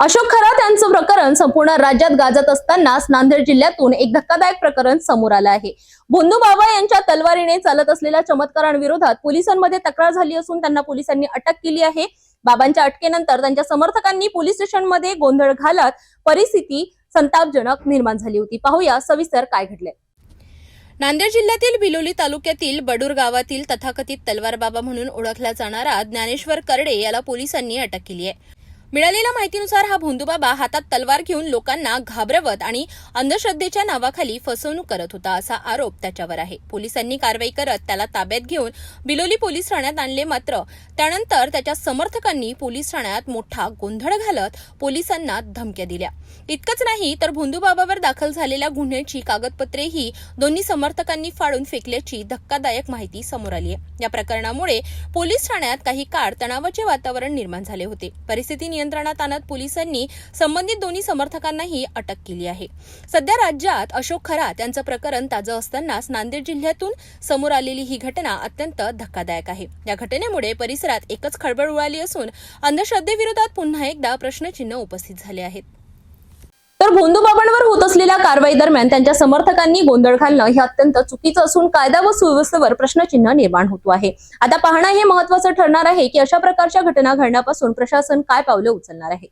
अशोक खरात यांचं प्रकरण संपूर्ण राज्यात गाजत असतानाच नांदेड जिल्ह्यातून एक धक्कादायक प्रकरण समोर आलं आहे। भोंदू बाबा यांच्या तलवारीने चालत असलेल्या चमत्कारांविरोधात पोलिसांमध्ये तक्रार झाली असून त्यांना पोलिसांनी अटक केली आहे। बाबांच्या अटकेनंतर त्यांच्या समर्थकांनी पोलीस स्टेशनमध्ये गोंधळ घालत परिस्थिती संतापजनक निर्माण झाली होती। पाहूया सविस्तर काय घडले। नांदेड जिल्ह्यातील बिलोली तालुक्यातील बडूर गावातील तथाकथित तलवार बाबा म्हणून ओळखला जाणारा ज्ञानेश्वर करडे याला पोलिसांनी अटक केली आहे। मिळालेल्या माहितीनुसार हा भोंदू बाबा हातात तलवार घेऊन लोकांना घाबरवत आणि अंधश्रद्धेच्या नावाखाली फसवणूक करत होता असा आरोप त्याच्यावर आहे। पोलिसांनी कारवाई करत त्याला ताब्यात घेऊन बिलोली पोलीस ठाण्यात आणले, मात्र त्यानंतर त्याच्या समर्थकांनी पोलीस ठाण्यात मोठा गोंधळ घालत पोलिसांना धमक्या दिल्या। इतकंच नाही तर भोंदू बाबावर दाखल झालेल्या गुन्ह्याची कागदपत्रेही दोन्ही समर्थकांनी फाडून फेकल्याची धक्कादायक माहिती समोर आली आहे। या प्रकरणामुळे पोलीस ठाण्यात काही काळ तणावाचे वातावरण निर्माण झाले होते। परिस्थिती नियंत्रणात आणत पोलिसांनी संबंधित दोन्ही समर्थकांनाही अटक केली आहे। सध्या राज्यात अशोक खरात यांचं प्रकरण ताजं असतानाच नांदेड जिल्ह्यातून समोर आलेली ही घटना अत्यंत धक्कादायक आहे। या घटनेमुळे परिसरात एकच खळबळ उडाली असून अंधश्रद्धेविरोधात पुन्हा एकदा प्रश्नचिन्ह उपस्थित झाले आहेत। तर भोंदू बाबांवर होत असलेल्या कारवाई दरम्यान त्यांच्या समर्थकांनी गोंधळ घालणं हे अत्यंत चुकीचं असून कायदा व सुव्यवस्थेवर प्रश्नचिन्ह निर्माण होतो आहे। आता पाहणं हे महत्त्वाचं ठरणार आहे की अशा प्रकारच्या घटना घडण्यापासून प्रशासन काय पावले उचलणार आहे।